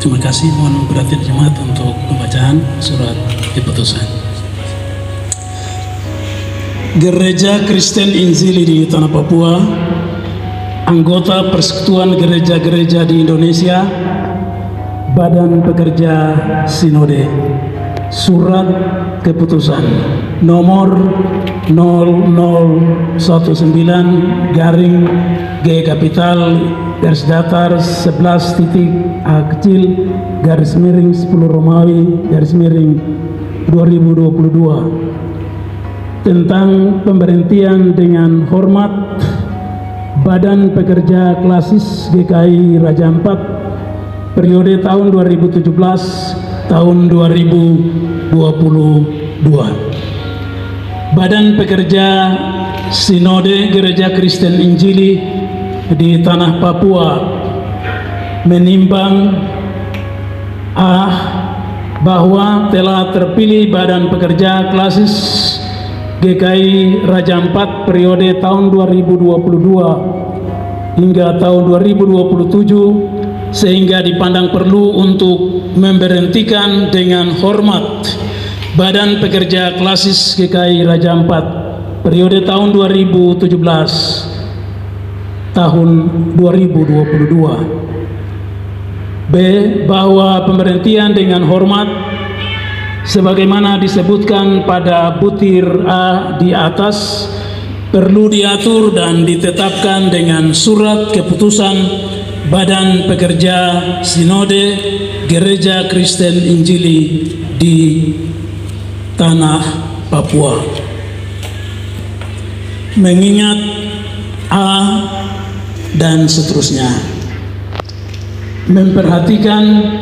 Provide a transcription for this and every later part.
Terima kasih, mohon perhatian jemaat untuk pembacaan surat keputusan. Gereja Kristen Injili di Tanah Papua, anggota Persekutuan Gereja-Gereja di Indonesia, Badan Pekerja Sinode, surat keputusan nomor 0019 garing G kapital garis datar 11 titik A kecil garis miring 10 Romawi garis miring 2022 tentang pemberhentian dengan hormat Badan Pekerja Klasis GKI Raja Ampat periode tahun 2017 tahun 2022. Badan Pekerja Sinode Gereja Kristen Injili di Tanah Papua menimbang bahwa telah terpilih Badan Pekerja Klasis GKI Raja Ampat periode tahun 2022 hingga tahun 2027 sehingga dipandang perlu untuk memberhentikan dengan hormat Badan Pekerja Klasis GKI Raja Ampat periode tahun 2017 tahun 2022. B. Bahwa pemberhentian dengan hormat sebagaimana disebutkan pada butir A di atas perlu diatur dan ditetapkan dengan surat keputusan Badan Pekerja Sinode Gereja Kristen Injili di Tanah Papua. Mengingat A dan seterusnya, memperhatikan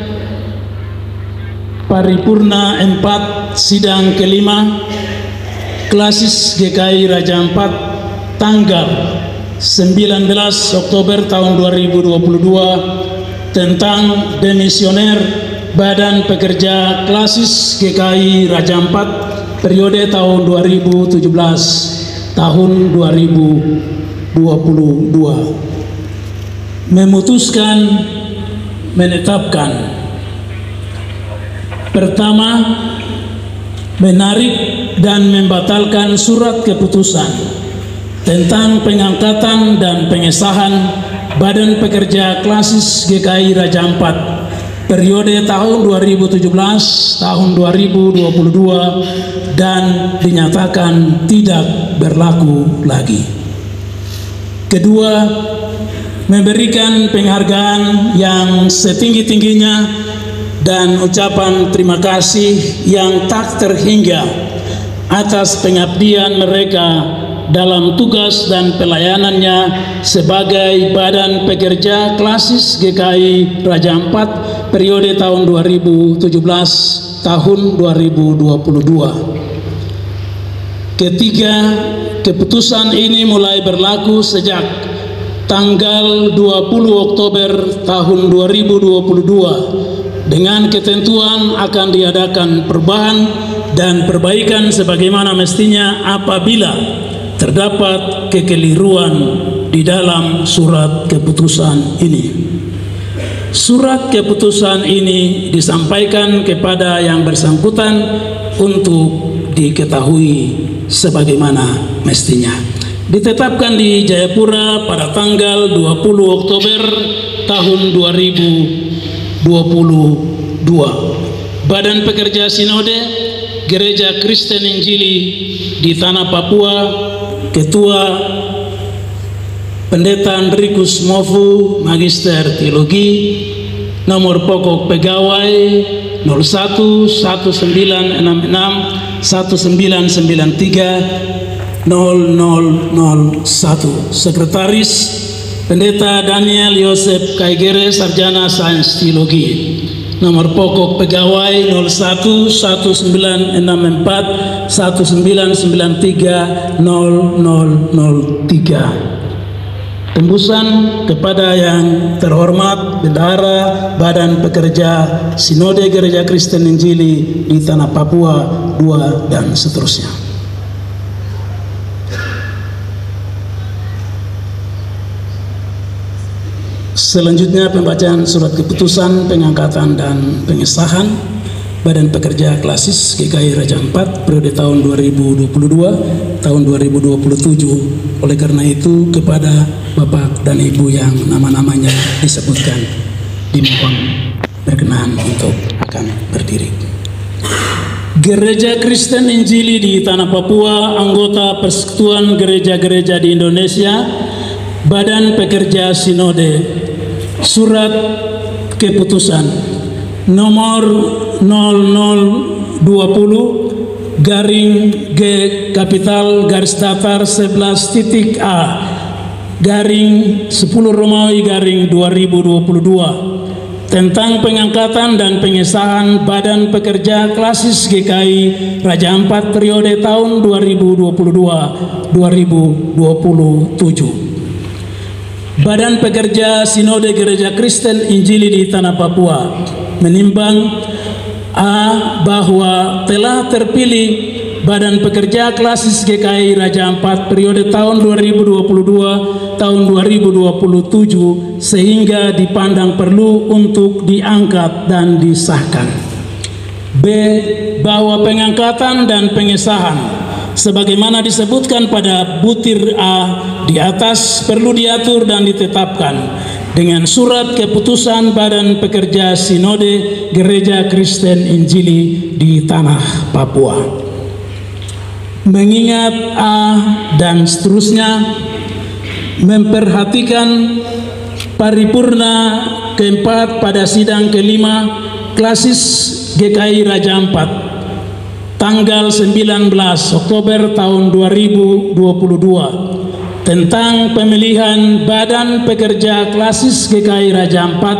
paripurna 4 sidang kelima Klasis GKI Raja Ampat tanggal 19 Oktober tahun 2022 tentang demisioner Badan Pekerja Klasis GKI Raja Ampat periode tahun 2017 tahun 2022 memutuskan menetapkan: pertama, menarik dan membatalkan surat keputusan tentang pengangkatan dan pengesahan Badan Pekerja Klasis GKI Raja Ampat periode tahun 2017 tahun 2022 dan dinyatakan tidak berlaku lagi. Kedua, memberikan penghargaan yang setinggi-tingginya dan ucapan terima kasih yang tak terhingga atas pengabdian mereka dalam tugas dan pelayanannya sebagai Badan Pekerja Klasis GKI Raja Ampat periode tahun 2017 tahun 2022. Ketiga, keputusan ini mulai berlaku sejak tanggal 20 Oktober tahun 2022 dengan ketentuan akan diadakan perubahan dan perbaikan sebagaimana mestinya apabila terdapat kekeliruan di dalam surat keputusan ini. Surat keputusan ini disampaikan kepada yang bersangkutan untuk diketahui sebagaimana mestinya. Ditetapkan di Jayapura pada tanggal 20 Oktober tahun 2022. Badan Pekerja Sinode Gereja Kristen Injili di Tanah Papua, Ketua Pendeta Andrikus Mofu, Magister Teologi, nomor pokok pegawai 011966 1993 0001. Sekretaris Pendeta Daniel Yosef Kaigere, Sarjana Sains Teologi, nomor pokok pegawai 011964 1993 0003. Tembusan kepada yang terhormat Bendahara Badan Pekerja Sinode Gereja Kristen Injili di Tanah Papua II dan seterusnya. Selanjutnya pembacaan surat keputusan pengangkatan dan pengesahan Badan Pekerja Klasis GKI Raja Ampat periode tahun 2022 tahun 2027. Oleh karena itu kepada Bapak dan Ibu yang nama-namanya disebutkan dimohon berkenan untuk akan berdiri. Gereja Kristen Injili di Tanah Papua, anggota Persekutuan Gereja-Gereja di Indonesia, Badan Pekerja Sinode, surat keputusan nomor 0020 garing G kapital garis datar 11.A garing 10 Romawi garing 2022 tentang pengangkatan dan pengesahan Badan Pekerja Klasis GKI Raja Ampat periode tahun 2022-2027. Badan Pekerja Sinode Gereja Kristen Injili di Tanah Papua menimbang A. bahwa telah terpilih Badan Pekerja Klasis GKI Raja Ampat periode tahun 2022 tahun 2027 sehingga dipandang perlu untuk diangkat dan disahkan. B. bahwa pengangkatan dan pengesahan sebagaimana disebutkan pada butir A di atas perlu diatur dan ditetapkan dengan surat keputusan Badan Pekerja Sinode Gereja Kristen Injili di Tanah Papua. Mengingat A dan seterusnya memperhatikan paripurna keempat pada sidang kelima Klasis GKI Raja Ampat tanggal 19 Oktober tahun 2022 tentang pemilihan Badan Pekerja Klasis GKI Raja Ampat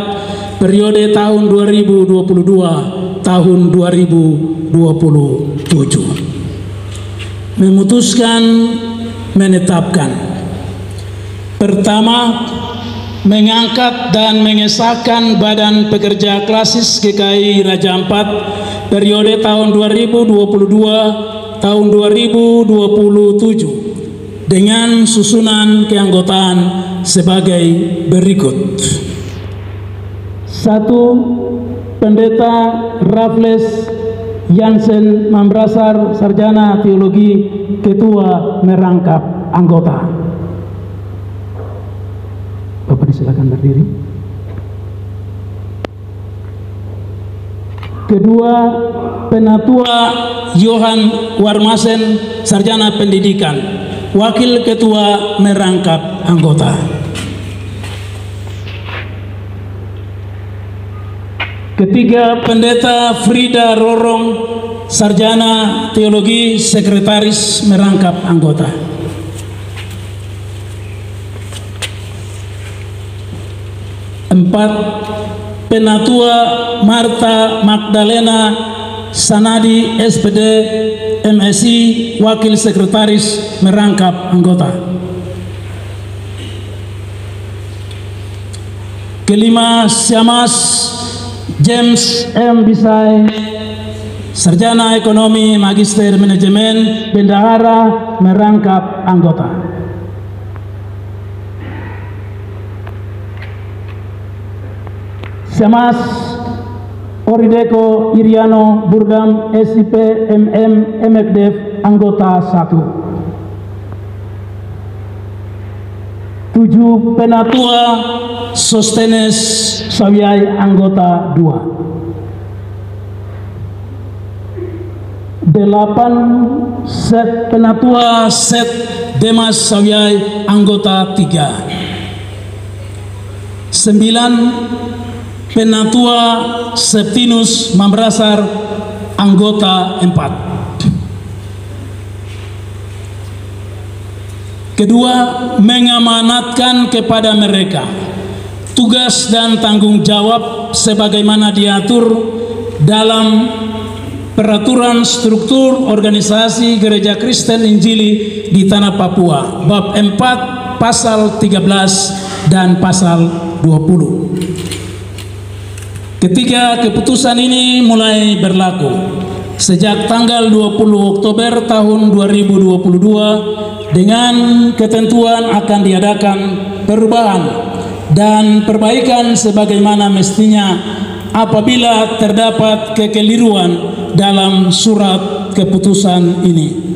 periode tahun 2022 tahun 2027. Memutuskan menetapkan: pertama, mengangkat dan mengesahkan Badan Pekerja Klasis GKI Raja Ampat periode tahun 2022 tahun 2027 dengan susunan keanggotaan sebagai berikut. 1. Pendeta Raffles Jansen Mambrasar, Sarjana Teologi, Ketua merangkap anggota. Bapak disilakan berdiri. Kedua, Penatua Johan Warmasen, Sarjana Pendidikan, Wakil Ketua merangkap anggota. Ketiga, Pendeta Frida Rorong, Sarjana Teologi, Sekretaris merangkap anggota. Empat, Penatua Marta Magdalena Sanadi, SPD, MSI, Wakil Sekretaris merangkap anggota. Kelima, Syamas James M. Bisai, Sarjana Ekonomi, Magister Manajemen, Bendahara merangkap anggota. Syamas Orideko Iriano Burdam, SIP MM MKDF, anggota 1. 7. Penatua Sostenes Sawyai, anggota 2. 8. Penatua Set Demas Sawyai, anggota 3. 9. Penatua Septinus Mambrasar, anggota 4. Kedua, mengamanatkan kepada mereka tugas dan tanggung jawab sebagaimana diatur dalam Peraturan Struktur Organisasi Gereja Kristen Injili di Tanah Papua, bab 4, pasal 13 dan pasal 20. Ketiga, keputusan ini mulai berlaku sejak tanggal 20 Oktober tahun 2022 dengan ketentuan akan diadakan perubahan dan perbaikan sebagaimana mestinya apabila terdapat kekeliruan dalam surat keputusan ini.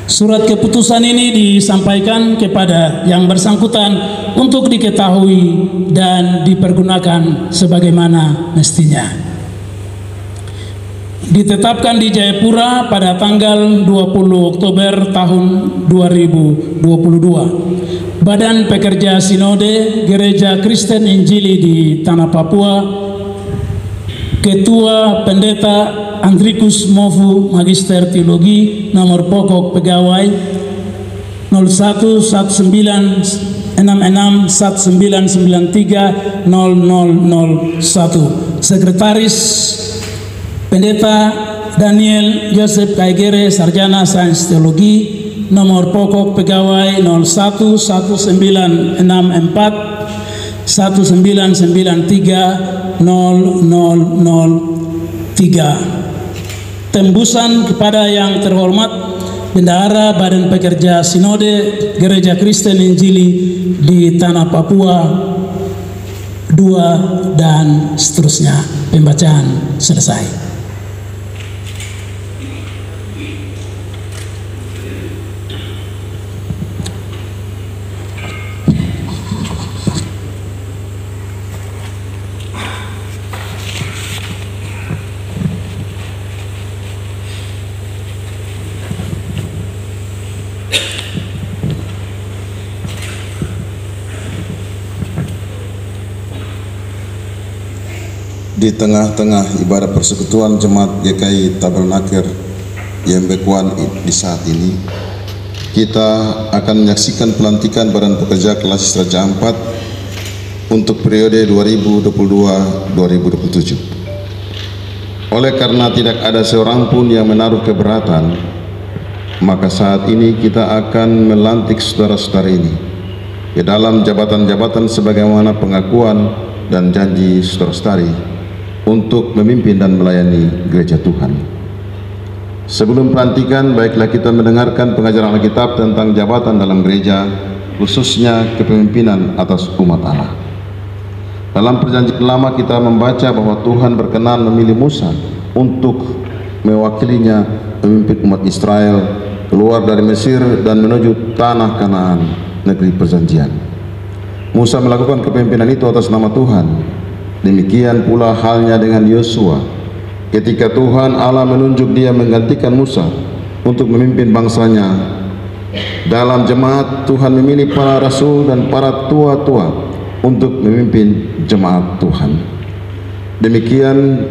Surat keputusan ini disampaikan kepada yang bersangkutan untuk diketahui dan dipergunakan sebagaimana mestinya. Ditetapkan di Jayapura pada tanggal 20 Oktober tahun 2022. Badan Pekerja Sinode Gereja Kristen Injili di Tanah Papua, Ketua Pendeta Andrikus Mofu, Magister Teologi, nomor pokok pegawai 0119930001. Sekretaris Pendeta Daniel Joseph Kaigere, Sarjana Sains Teologi, nomor pokok pegawai 0119930003. Tembusan kepada yang terhormat Bendahara Badan Pekerja Sinode Gereja Kristen Injili di Tanah Papua 2 dan seterusnya. Pembacaan selesai. Di tengah-tengah ibadah persekutuan Jemaat GKI Tabernakel Yembekuan di saat ini, kita akan menyaksikan pelantikan Badan Pekerja Klasis Raja Ampat untuk periode 2022-2027. Oleh karena tidak ada seorang pun yang menaruh keberatan, maka saat ini kita akan melantik saudara-saudara ini ke dalam jabatan-jabatan sebagaimana pengakuan dan janji saudara-saudari untuk memimpin dan melayani gereja Tuhan. Sebelum pelantikan, baiklah kita mendengarkan pengajaran Alkitab tentang jabatan dalam gereja, khususnya kepemimpinan atas umat Allah. Dalam perjanjian lama kita membaca bahwa Tuhan berkenan memilih Musa untuk mewakilinya memimpin umat Israel keluar dari Mesir dan menuju tanah Kanaan, negeri perjanjian. Musa melakukan kepemimpinan itu atas nama Tuhan. Demikian pula halnya dengan Yosua. Ketika Tuhan Allah menunjuk dia menggantikan Musa untuk memimpin bangsanya, dalam jemaat Tuhan memilih para rasul dan para tua-tua untuk memimpin jemaat Tuhan. Demikian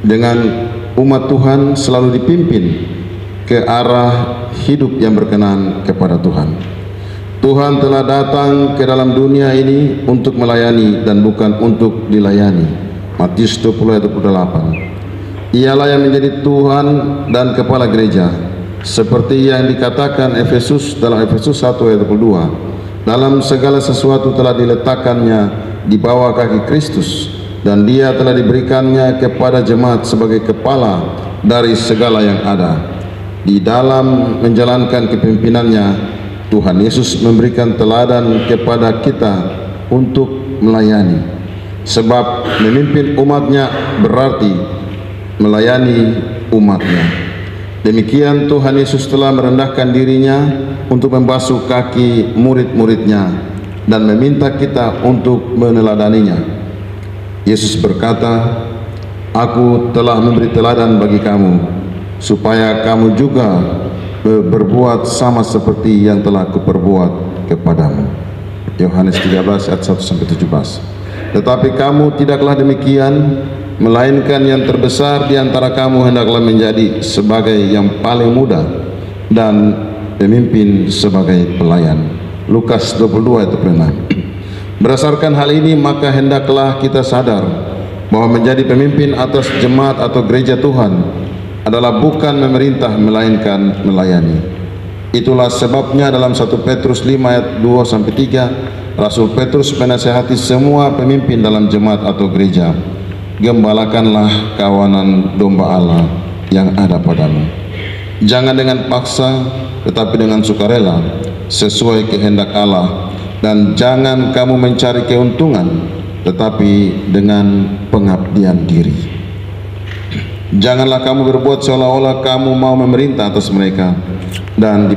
dengan umat Tuhan selalu dipimpin ke arah hidup yang berkenan kepada Tuhan. Tuhan telah datang ke dalam dunia ini untuk melayani dan bukan untuk dilayani. Matius 20:28. Ialah yang menjadi Tuhan dan kepala gereja, seperti yang dikatakan Efesus dalam Efesus 1:22. Dalam segala sesuatu telah diletakkannya di bawah kaki Kristus, dan dia telah diberikannya kepada jemaat sebagai kepala dari segala yang ada. Di dalam menjalankan kepimpinannya, Tuhan Yesus memberikan teladan kepada kita untuk melayani, sebab memimpin umatnya berarti melayani umatnya. Demikian Tuhan Yesus telah merendahkan dirinya untuk membasuh kaki murid-muridnya dan meminta kita untuk meneladaninya. Yesus berkata, "Aku telah memberi teladan bagi kamu, supaya kamu juga berbuat sama seperti yang telah kuperbuat kepadamu." Yohanes 13 ayat 1-17. Tetapi kamu tidaklah demikian, melainkan yang terbesar di antara kamu hendaklah menjadi sebagai yang paling muda dan pemimpin sebagai pelayan. Lukas 22 ayat 6. Berdasarkan hal ini, maka hendaklah kita sadar bahwa menjadi pemimpin atas jemaat atau gereja Tuhan adalah bukan memerintah melainkan melayani. Itulah sebabnya dalam 1 Petrus 5 ayat 2-3 Rasul Petrus menasihati semua pemimpin dalam jemaat atau gereja, "Gembalakanlah kawanan domba Allah yang ada padamu. Jangan dengan paksa, tetapi dengan sukarela, sesuai kehendak Allah, dan jangan kamu mencari keuntungan, tetapi dengan pengabdian diri. Janganlah kamu berbuat seolah-olah kamu mau memerintah atas mereka dan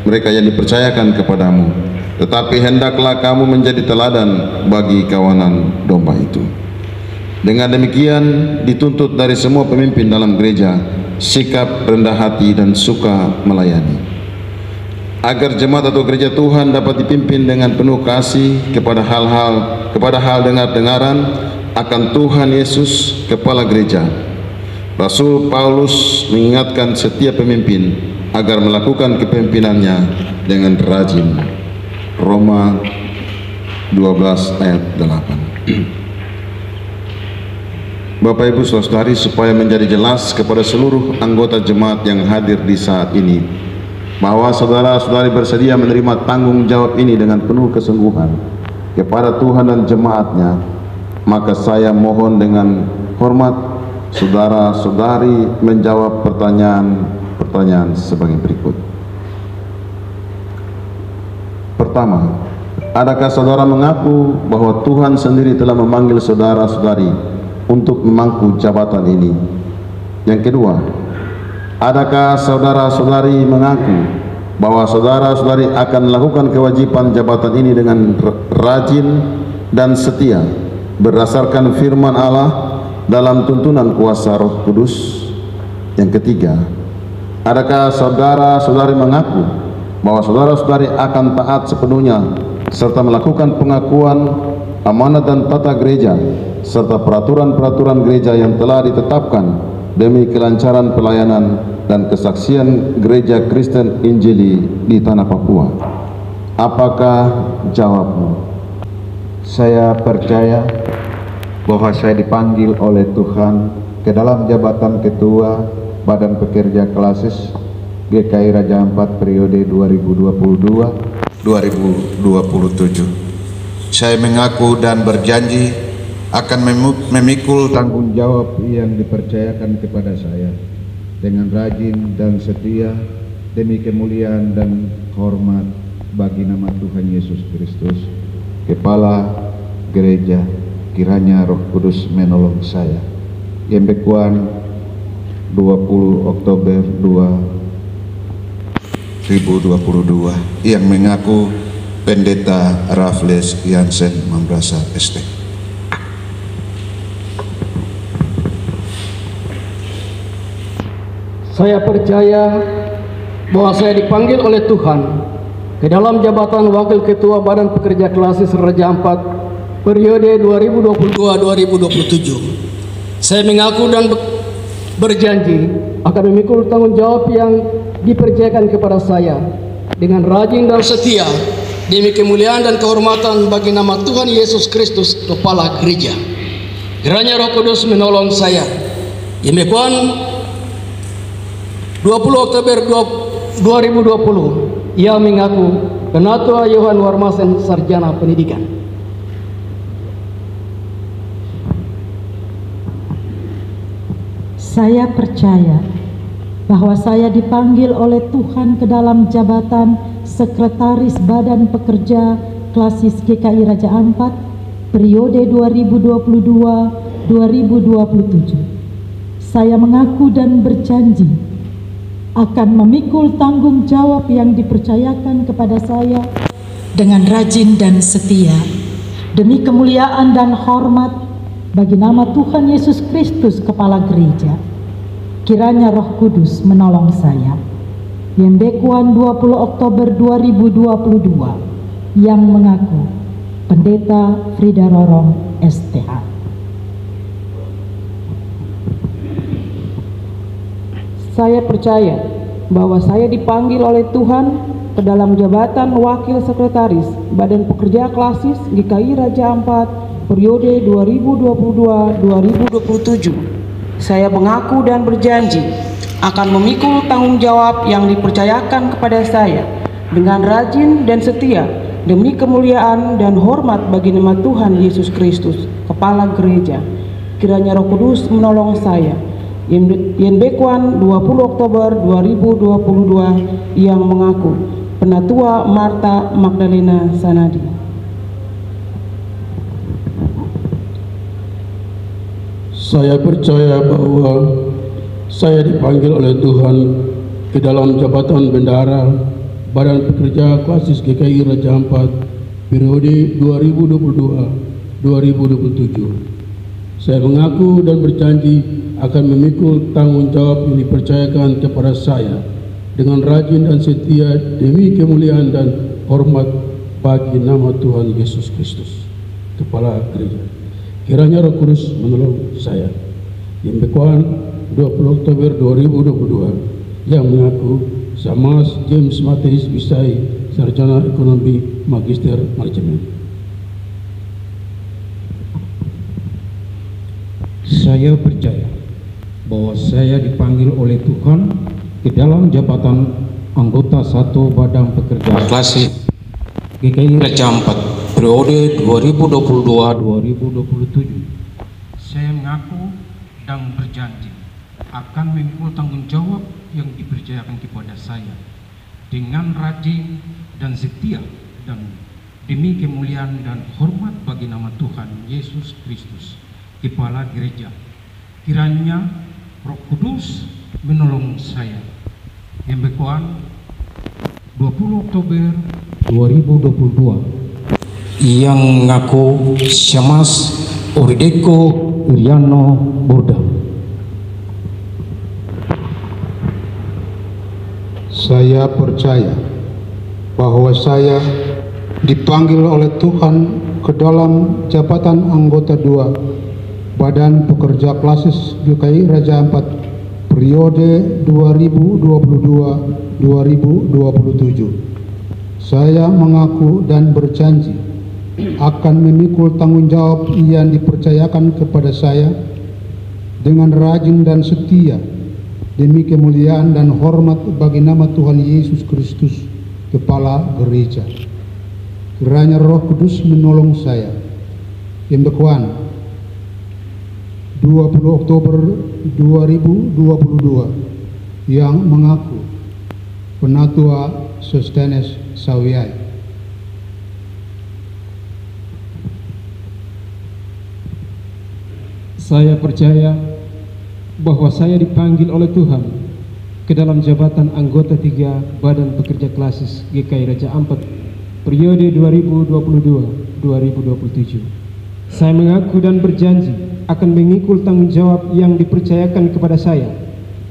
mereka yang dipercayakan kepadamu, tetapi hendaklah kamu menjadi teladan bagi kawanan domba itu. Dengan demikian dituntut dari semua pemimpin dalam gereja sikap rendah hati dan suka melayani, agar jemaat atau gereja Tuhan dapat dipimpin dengan penuh kasih kepada hal dengar-dengaran akan Tuhan Yesus, kepala gereja. Rasul Paulus mengingatkan setiap pemimpin agar melakukan kepemimpinannya dengan rajin. Roma 12 ayat 8. Bapak Ibu Saudari, supaya menjadi jelas kepada seluruh anggota jemaat yang hadir di saat ini bahwa saudara-saudari bersedia menerima tanggung jawab ini dengan penuh kesungguhan kepada Tuhan dan jemaatnya, maka saya mohon dengan hormat saudara-saudari menjawab pertanyaan sebagai berikut. Pertama, adakah saudara mengaku bahwa Tuhan sendiri telah memanggil saudara-saudari untuk memangku jabatan ini? Yang kedua, adakah saudara-saudari mengaku bahwa saudara-saudari akan melakukan kewajiban jabatan ini dengan rajin dan setia berdasarkan firman Allah dalam tuntunan kuasa Roh Kudus? Yang ketiga, adakah saudara-saudari mengaku bahwa saudara-saudari akan taat sepenuhnya serta melakukan pengakuan amanat dan tata gereja serta peraturan-peraturan gereja yang telah ditetapkan demi kelancaran pelayanan dan kesaksian gereja Kristen Injili di tanah Papua? Apakah jawabmu? Saya percaya bahwa saya dipanggil oleh Tuhan ke dalam jabatan Ketua Badan Pekerja Klasis GKI Raja Ampat periode 2022-2027. Saya mengaku dan berjanji akan memikul tanggung jawab yang dipercayakan kepada saya dengan rajin dan setia demi kemuliaan dan hormat bagi nama Tuhan Yesus Kristus, Kepala Gereja. Kiranya Roh Kudus menolong saya. Yembekuan 20 Oktober 2022. Yang mengaku Pendeta Raffles Jansen Mambrasa ST. Saya percaya bahwa saya dipanggil oleh Tuhan ke dalam jabatan Wakil Ketua Badan Pekerja Klasis Raja Ampat periode 2022-2027. Saya mengaku dan berjanji akan memikul tanggung jawab yang dipercayakan kepada saya dengan rajin dan setia demi kemuliaan dan kehormatan bagi nama Tuhan Yesus Kristus, Kepala Gereja. Kiranya Roh Kudus menolong saya. Yembekuan 20 Oktober 2020. Ia mengaku Penatua Yohan Warmasen, Sarjana Pendidikan. Saya percaya bahwa saya dipanggil oleh Tuhan ke dalam jabatan Sekretaris Badan Pekerja Klasis GKI Raja Ampat periode 2022-2027. Saya mengaku dan berjanji akan memikul tanggung jawab yang dipercayakan kepada saya dengan rajin dan setia demi kemuliaan dan hormat bagi nama Tuhan Yesus Kristus, Kepala Gereja. Kiranya Roh Kudus menolong saya. Yembekuan 20 Oktober 2022. Yang mengaku Pendeta Frida Rorong STH. Saya percaya bahwa saya dipanggil oleh Tuhan ke dalam jabatan Wakil Sekretaris Badan Pekerja Klasis GKI Raja Ampat periode 2022-2027. Saya mengaku dan berjanji akan memikul tanggung jawab yang dipercayakan kepada saya dengan rajin dan setia demi kemuliaan dan hormat bagi nama Tuhan Yesus Kristus, Kepala Gereja. Kiranya Roh Kudus menolong saya. Yembekuan 20 Oktober 2022 yang mengaku Penatua Marta Magdalena Sanadi. Saya percaya bahwa saya dipanggil oleh Tuhan ke dalam jabatan bendahara Badan Pekerja Klasis GKI Raja Ampat periode 2022-2027. Saya mengaku dan berjanji akan memikul tanggung jawab yang dipercayakan kepada saya dengan rajin dan setia demi kemuliaan dan hormat bagi nama Tuhan Yesus Kristus, Kepala Gereja. Kiranya Roh Kudus menolong saya. Yang bekuan 20 Oktober 2022 yang mengaku Samas James Mateus Bisai, Sarjana Ekonomi Magister Manajemen. Saya percaya bahwa saya dipanggil oleh Tuhan ke dalam jabatan anggota 1 Badan Pekerja Klasis GKI Raja Ampat periode 2022-2027. Saya mengaku dan berjanji akan memikul tanggung jawab yang dipercayakan kepada saya dengan rajin dan setia dan demi kemuliaan dan hormat bagi nama Tuhan Yesus Kristus, Kepala Gereja. Kiranya Roh Kudus menolong saya. Yang bekuan 20 Oktober 2022 yang mengaku Syamas Orideko Iriano Burda. Saya percaya bahwa saya dipanggil oleh Tuhan ke dalam jabatan anggota 2 Badan Pekerja Klasis GKI Raja Ampat periode 2022-2027. Saya mengaku dan berjanji akan memikul tanggung jawab yang dipercayakan kepada saya dengan rajin dan setia demi kemuliaan dan hormat bagi nama Tuhan Yesus Kristus, Kepala Gereja. Kiranya Roh Kudus menolong saya. Yang bekuan 20 Oktober 2022 yang mengaku Penatua Sostenes Sawiai. Saya percaya bahwa saya dipanggil oleh Tuhan ke dalam jabatan anggota 3 Badan Pekerja Klasis GKI Raja Ampat periode 2022-2027. Saya mengaku dan berjanji akan mengikul tanggung jawab yang dipercayakan kepada saya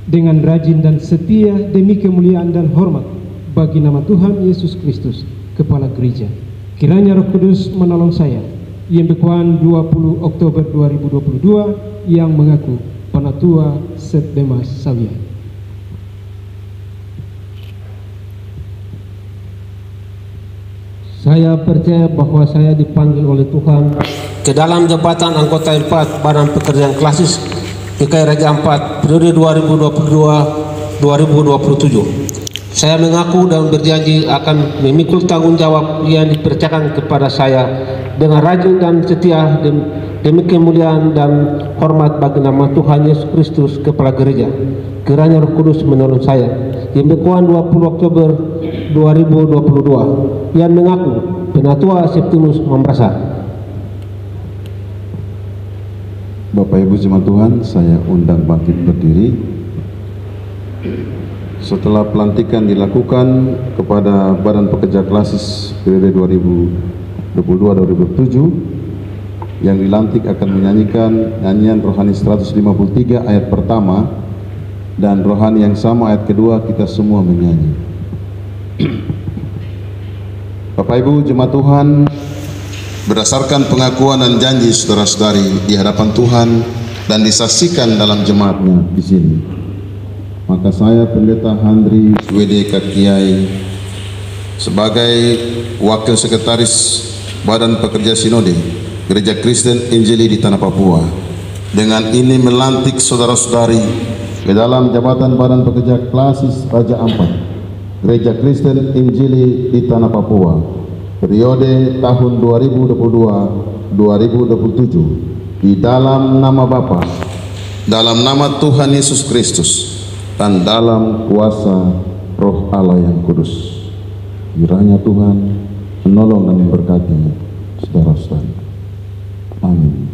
dengan rajin dan setia demi kemuliaan dan hormat bagi nama Tuhan Yesus Kristus, Kepala Gereja. Kiranya Roh Kudus menolong saya. Yang bekuan 20 Oktober 2022 yang mengaku Penatua Setdemas Sawiai. Saya percaya bahwa saya dipanggil oleh Tuhan ke dalam jabatan anggota 4 Badan Pekerjaan Klasis GKI Raja Ampat periode 2022-2027. Saya mengaku dan berjanji akan memikul tanggung jawab yang dipercayakan kepada saya dengan rajin dan setia demi kemuliaan dan hormat bagi nama Tuhan Yesus Kristus, Kepala Gereja. Kiranya Roh Kudus menolong saya. Yang bekuan 20 Oktober 2022 yang mengaku Penatua Septimus Mambrasa. Bapak Ibu jemaat Tuhan, saya undang bangkit berdiri. Setelah pelantikan dilakukan kepada Badan Pekerja Klasis periode 2022-2027, yang dilantik akan menyanyikan nyanyian rohani 153 ayat pertama dan rohani yang sama ayat kedua, kita semua menyanyi. Bapak Ibu jemaat Tuhan, berdasarkan pengakuan dan janji saudara-saudari di hadapan Tuhan dan disaksikan dalam jemaatnya di sini, maka saya Pendeta Handri WD Kiai sebagai Wakil Sekretaris Badan Pekerja Sinode Gereja Kristen Injili di Tanah Papua, dengan ini melantik saudara-saudari ke dalam jabatan Badan Pekerja Klasis Raja Ampat Gereja Kristen Injili di Tanah Papua periode tahun 2022-2027 di dalam nama Bapa, dalam nama Tuhan Yesus Kristus, dan dalam kuasa Roh Allah yang Kudus. Kiranya Tuhan menolong dan memberkati saudara-saudara. Amin.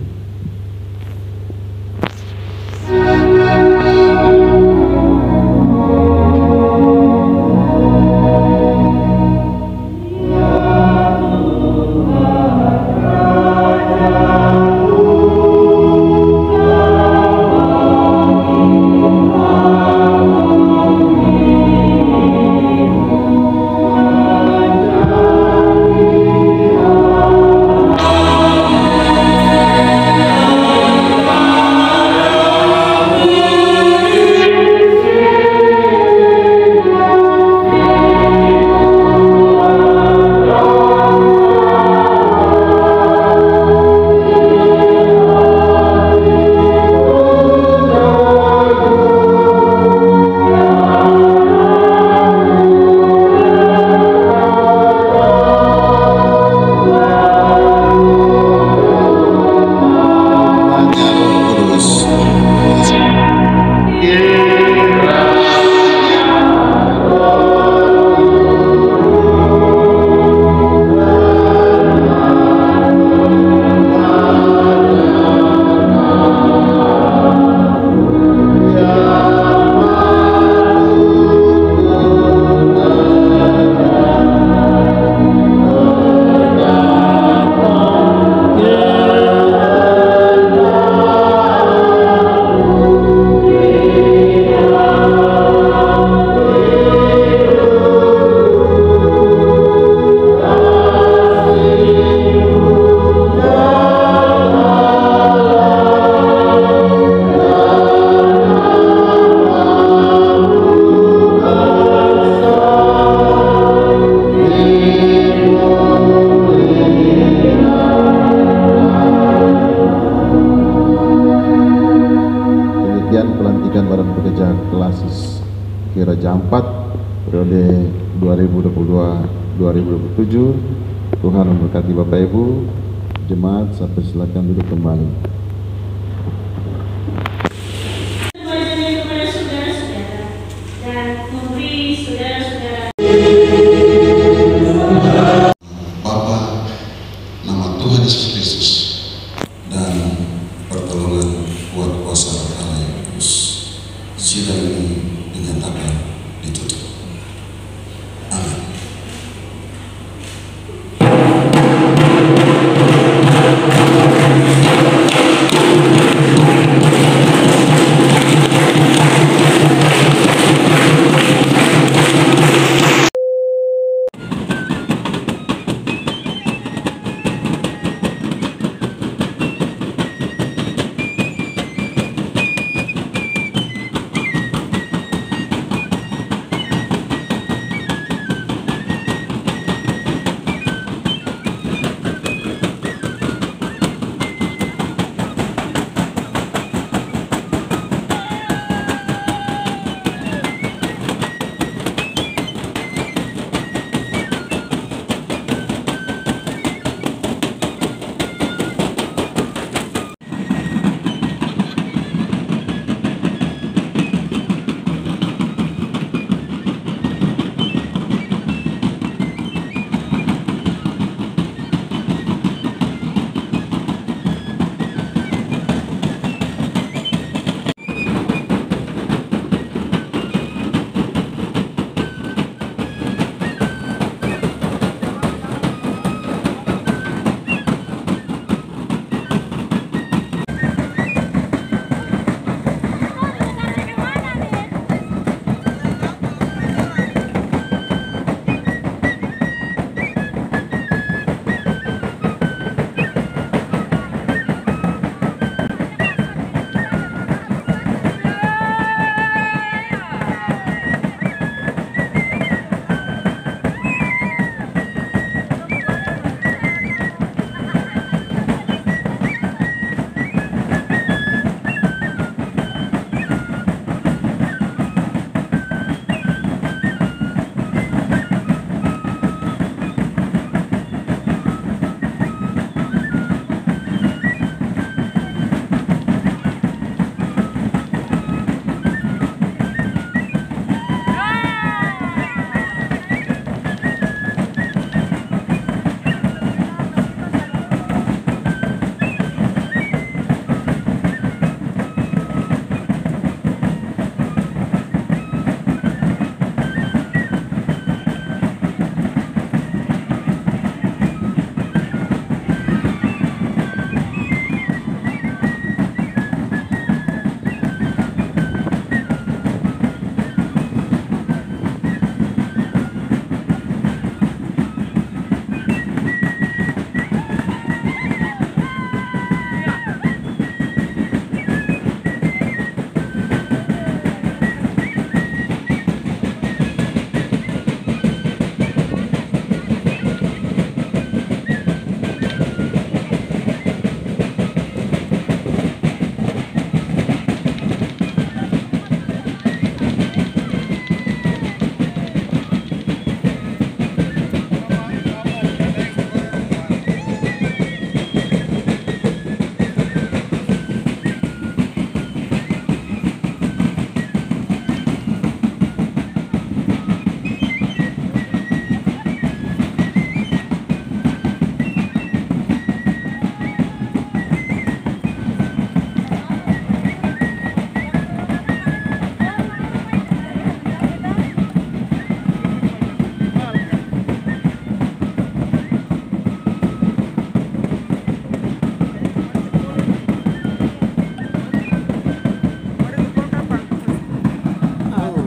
Raja Ampat periode 2022-2027. Tuhan memberkati Bapak Ibu jemaat, sampai silakan duduk kembali. Bapa, nama Tuhan Yesus Kristus dan pertolongan kuat kuasa Allah yang kudus, sidang ini dinyatakan ditutup. Amin.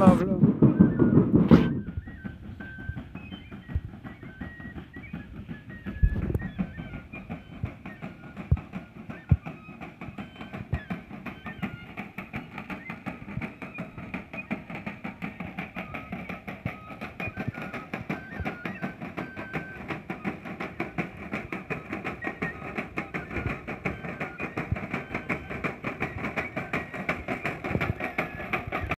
15